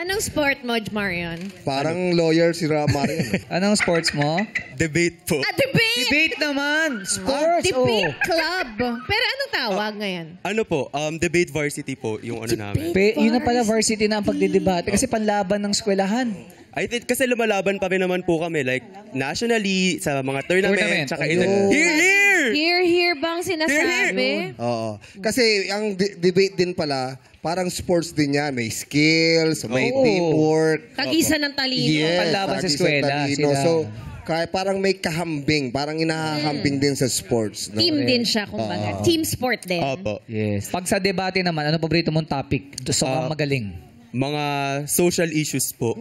Anong sport mo, Marion? Parang lawyer si Marion. Anong sports mo? Debate po. Debate! Debate naman! Sports! Debate club. Pero anong tawag ngayon? Ano po, debate varsity po yung ano namin. Yun na pala varsity na ang pagdidebate kasi panlaban ng eskwelahan. I think kasi lumalaban pa rin naman po kami like nationally sa mga tournament. Tsaka Ayun. Here, here bang sinasabi? Oo. Kasi ang debate din pala, parang sports din yan. May skills, may teamwork. Tagisan ng talino. Yes, Panlaban sa tagisan eskwela talino. sila. So, parang may kahambing. Parang inahahambing din sa sports. No? Team din siya, kumbaga. Team sport din. Opo. Yes. Pag sa debate naman, ano paborito mong topic? Gusto kang magaling? Mga social issues po.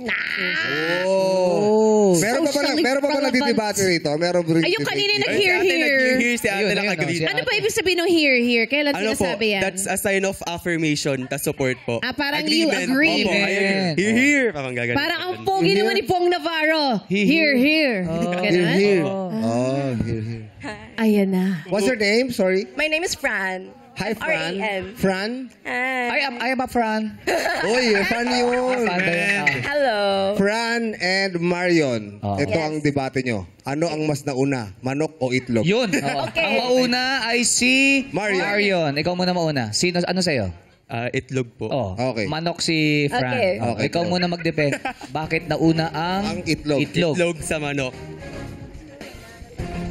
Oh. Meron pa Socially pala relevant. nagdidebate rito. Meron pa rin Ayun, kanina debate. nag-hear, here. Nag-hear si ate Ayun, nag-agree. ayun, Ano pa ibig sabihin ng here, here? Kailan Ano po, sinasabi yan? that's a sign of affirmation, ta support po. Parang you agree. Opo, ayun. Here. Parang gagawin. Parang ang pogi naman ni Pong Navarro. Here, here. Ganun? Here. Oh, here. Ayan na. What's your name? Sorry. My name is Fran. Hi, Fran. R-A-N. Fran? Hi. I am a Fran. Uy, Fran yun. Hello. Fran and Marion. Ito Yes. ang debate nyo. Ano ang mas nauna? Manok o itlog? Yun. Okay. Ang mauna ay si Marion. Ikaw muna mauna. Ano sa'yo? Itlog po. Okay. Manok si Fran. Okay. Okay. Ikaw muna mag-depend. Bakit nauna ang Ang itlog. Itlog sa manok.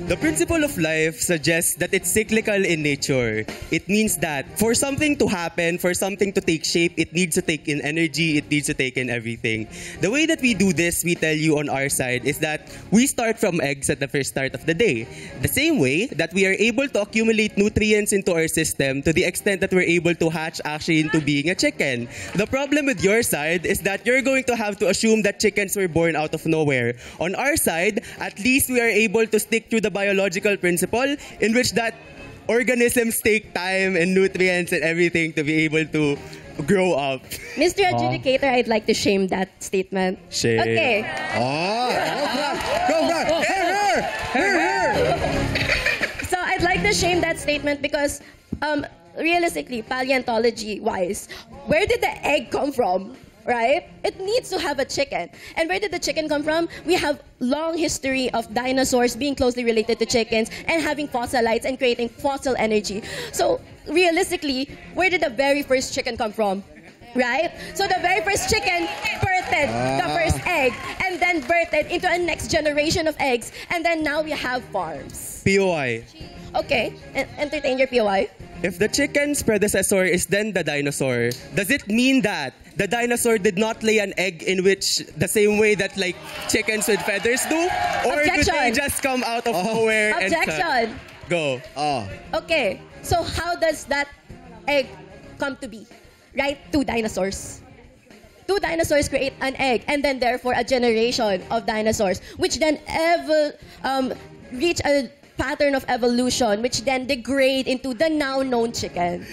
The principle of life suggests that it's cyclical in nature. It means that for something to happen, for something to take shape, it needs to take in energy, it needs to take in everything. The way that we do this, we tell you on our side, is that we start from eggs at the first start of the day. The same way that we are able to accumulate nutrients into our system to the extent that we're able to hatch actually into being a chicken. The problem with your side is that you're going to have to assume that chickens were born out of nowhere. On our side, at least we are able to stick to the biological principle in which that organisms take time and nutrients and everything to be able to grow up. Mr. Adjudicator, I'd like to shame that statement. Shame. Okay. Go, Fran! Here! So I'd like to shame that statement because realistically, paleontology-wise, where did the egg come from? Right? It needs to have a chicken. And where did the chicken come from? We have long history of dinosaurs being closely related to chickens and having fossilites and creating fossil energy. So realistically, where did the very first chicken come from? Right? So the very first chicken birthed the first egg and then birthed into a next generation of eggs. And then now we have farms. POI. Okay, entertain your POI. If the chicken's predecessor is then the dinosaur, does it mean that the dinosaur did not lay an egg in which the same way that like chickens with feathers do? Or did they Objection. just come out of nowhere? Objection. Go. Okay, so how does that egg come to be? Right? Two dinosaurs. Two dinosaurs create an egg and then therefore a generation of dinosaurs which then reach a pattern of evolution which then degrade into the now known chicken.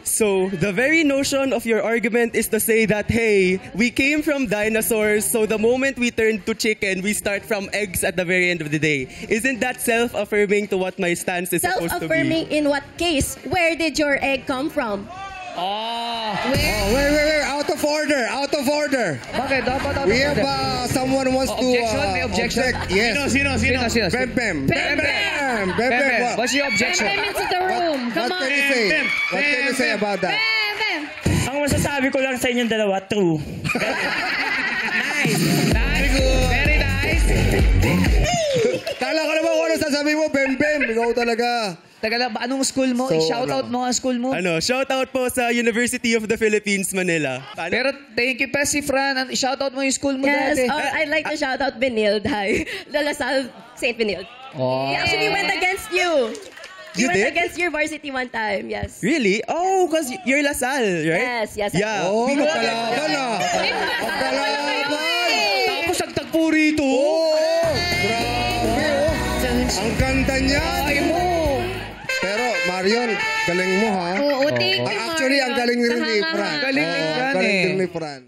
So, the very notion of your argument is to say that, hey, we came from dinosaurs, so the moment we turn to chicken, we start from eggs at the very end of the day. Isn't that self-affirming to what my stance is supposed to be? Self-affirming in what case? Where did your egg come from? Wait. Out of order. Bakit? Dapat We have someone wants to... objection? May objection? object. Yes. Sino? Bem. What's your objection? Bam into the room. Come What on. can you say? What can you say about that? Bam. Ang masasabi ko lang sa inyong dalawa, true. Nice. Very nice. Kala ka naman kung ano sasabihin mo, Bem. Ikaw talaga. Taga lang, anong school mo? So, I-shoutout mo ang school mo. Shoutout po sa University of the Philippines, Manila. Pero thank you pa si Fran. I-shoutout mo yung school mo Yes, dati. I'd like to shout out Benild. Hi. The LaSalle St. Benild. He actually went against you. You went did? against your varsity one time, yes. Really? Oh, because you're LaSalle, right? Yes. Yeah. Oh, We go magkalaban ah. Magkalaban. Tapos nagtagpo rito. Grabe Ang ganda niya. Ay mo. Pero Marion, galing mo ha. Oo, thank you, Actually, ang galing rin ni Kahanga-hanga. Fran. Galing ni Fran Galing eh. din ni Fran.